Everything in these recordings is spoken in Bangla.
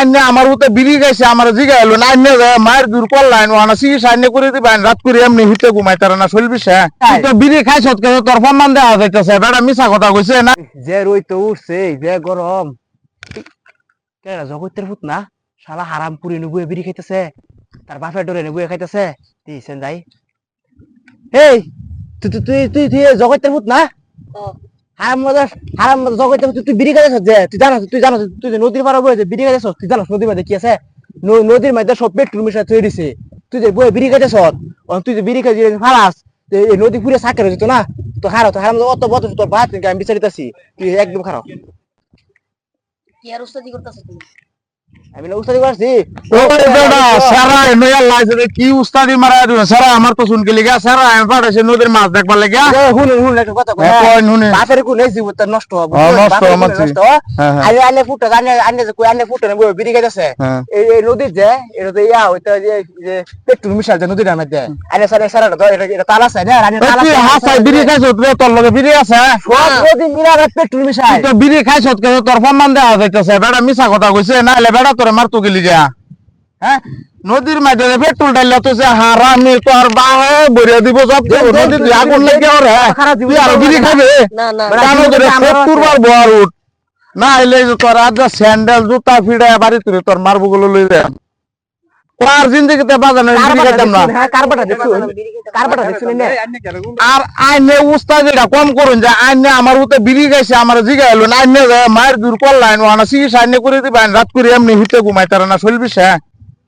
আইনে আমার উতে বিড়ি গাইছে আমার জিগা এলো না আইনে মায়ের দূর করলাইন ওনা চিকিৎসা আইনে করে দিবেন রাত করে এমনি হিতে ঘুমাই তারা না চলবিছে তো বিড়ি খাইছ তোর প্রমাণ দেওয়া যাইতেছে বেটা মিছা কথা কইছে না যে রই তো উঠছে যে গরম কেডা জগতের ফুট না শালা হারাম পুরি নুবুয়ে বিড়ি খাইতেছে তার বাপের ডরে নুবুয়ে খাইতেছে দিছেন যাই এই তুই তুই তুই তুই জগতের ফুট না হারাম জগতের তুই বিড়ি খাইতেছ যে তুই জানো তুই যে নদীর পাড়ে বসে বিড়ি খাইতেছ তুই জানো নদীর মধ্যে কি আছে নদীর মধ্যে সব পেট্রোল মিশা তৈরি দিছে তুই যে বয়ে বিড়ি খাইতেছ তুই যে বিড়ি খাই ফালাস এই নদী পুরে সাকার হয়ে যেত না তো হারাম অত বদ তোর ভাত আমি বিচারিতেছি তুই একদম খারাপ কি আর উস্তাদি করতেছ তুমি আমি না উস্তাদি করছি ও বেটা সারা এনে লাইছে কি উস্তাদি মারা দিন সারা আমার তো শুনকে লিগা সারা আমি পাঠাইছে নদীর মাছ দেখবার লাগা হুন একটা কথা কই কোন হুনে বাপের কোন এই জীবন নষ্ট হবে নষ্ট আমাছি আরে আনে ফুটো আনে যে কই আনে ফুটো না বিড়ি গাইতেছে এই নদী যে এটা তো ইয়া হইতো যে পেট্রোল মিশাল যে নদীর মধ্যে আনে সারা এটা তালা আছে না আনে তালা তুই হাসাই বিড়ি খাইছ তোর লগে বিড়ি আছে সব নদী মিলা পেট্রোল মিশাল তো বিড়ি খাইছ তোর প্রমাণ দেওয়া যাইতেছে বেটা মিছা কথা কইছে না এলে বেটা তোরে মারতো গেলি যা হ্যাঁ নদীর মধ্যে পেট্রোল ডাইলে তো যে হারামি তোর বাহে বইরা দিব সব নদীর আগুন লাগে ওরে তুই আর বিড়ি খাবে না না জানো তোরে 70 বার বড় উঠ না এলে তোর আজ স্যান্ডেল জুতা ফিড়া বাড়ি তুই তোর মারবো গুলো লই দে আর জিন্দেগিতে বাজানো বিড়ি খাইতাম না কারবাটা দেখছুন না আর আইনে উস্তাদিটা কম করুন যে আইনে আমার উতে বিড়ি গাইছে আমার জিগা এলো না আইনে মায়ের দূর করলাইন ওনা চিকিৎসা আইনে করে দিবেন রাত করে এমনি হিতে ঘুমাই তারা না চলবিছে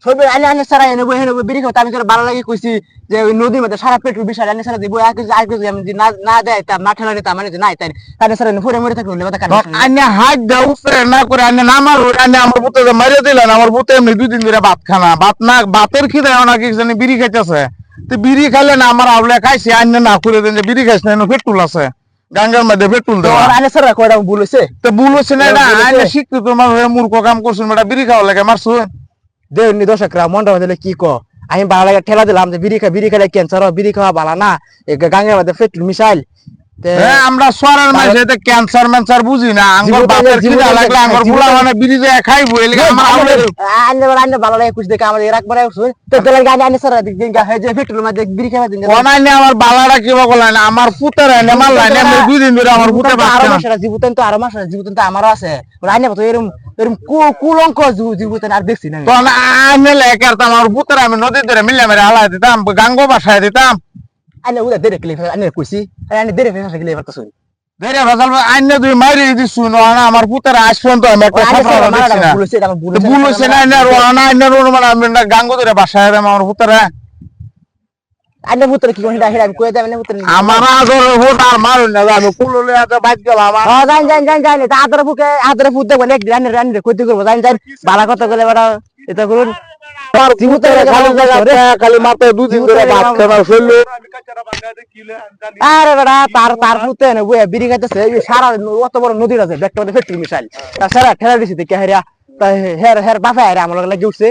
সবে আনে সারা এনে বই হেনে বিড়ি খাও আমি করে ভালো লাগে কইছি যে ওই নদীর মধ্যে সারা পেট্রোল বিশাল আনে সারা দিব আর কিছু আমি না না দেয় তা না ঠেলা দিতাম মানে নাই তাই আনে সারা ফুরে মরে থাকলো লেবা কাট আইনে হাত দাও না করে আইনে না মারো আইনে আমার পুতে মারিয়ে দিলেন আমার পুতে এমনি 2 দিন ধরে ভাত খানা ভাত না ভাতের খিদে না কি জানি বিড়ি খাইতেছে তো বিড়ি খাইলে না আমার আউলে খাইছে আইনে না করে দেন যে বিড়ি খাইছ না পেট্রোল আছে গাঙ্গার মধ্যে পেট্রোল দেওয়া আনে সারা কয়টা ভুল হইছে তো ভুল হচ্ছে না এটা আইনে শিখতে তোমার মূর্খ কাম করছুন বেটা বিড়ি খাওয়া লাগে মারছুন দেউনি দর্শকরা মনটা দিলে কি ক আমি ভালো লাগে ঠেলা দিলাম যে বিড়ি খাইলে ক্যান্সার বিড়ি খাওয়া ভালো না গাঙ্গের মধ্যে পেট্রোল মিশাইল আমরা সোয়ারের মাঝে ক্যান্সার ম্যান্সার বুঝি না আঙ্গুর বাপের খিদা লাগলে আঙ্গুর ফুলা মানে বিড়ি যায় খাইবো এলিগে আমার আনে ভালো লাগে কুছ দেখে আমাদের একবার তো তেল গানে আনে সারা দিন গা যে পেট্রোল মধ্যে বিড়ি খাওয়া দিন অনাইনে আমার বালাটা কি বলে না আমার পুতের এনে মারলাইনে আমি 2 দিন ধরে আমার পুতে আরো মাসের জীবন তো আরো মাসের জীবন তো আমারও আছে আনে তো এরকম কুলঙ্ক জীবন আর দেখছি না তো আনে লেকার তো আমার পুতের আমি নদী ধরে মিলে মেরে হালাই দিতাম গাঙ্গো বাসায় দিতাম আনে উদা দেরে ক্লিপ আনে কইছি আনে দেরে ফেসা ক্লিপ করতেছ দেরে ফসল আইনে তুই মারি দিছ না আমার পুতের আসপন তো আমি একটা সাফরা দেখছি না বুলছে না না রোনা আইনে রোনা মানে আমি গাঙ্গো ধরে বাসায় দিতাম আমার পুতের আনে পুত্র কি কোন ডাহিরা আমি কই দেব আনে পুত্র আমার আদর ভোট আর মারুন না আমি কুললে এত বাইক গেলাম আমার জান তা আদর ফুট দেব এক রান রান কইতে করব জান বালা কথা বলে বড় এটা করুন আর জীবতে খালি জায়গা খালি মাত্র 2 দিন ধরে ভাত খাওয়া ফেললো আরে বড়া তার ফুটে না বই বিড়ি খাইতেছে সারা অত বড় নদী আছে ব্যাগটা মধ্যে পেট্রোল মিশাইল সারা ঠেলা দিছে দেখে হেরা হের বাফা হেরা আমার লাগে উঠছে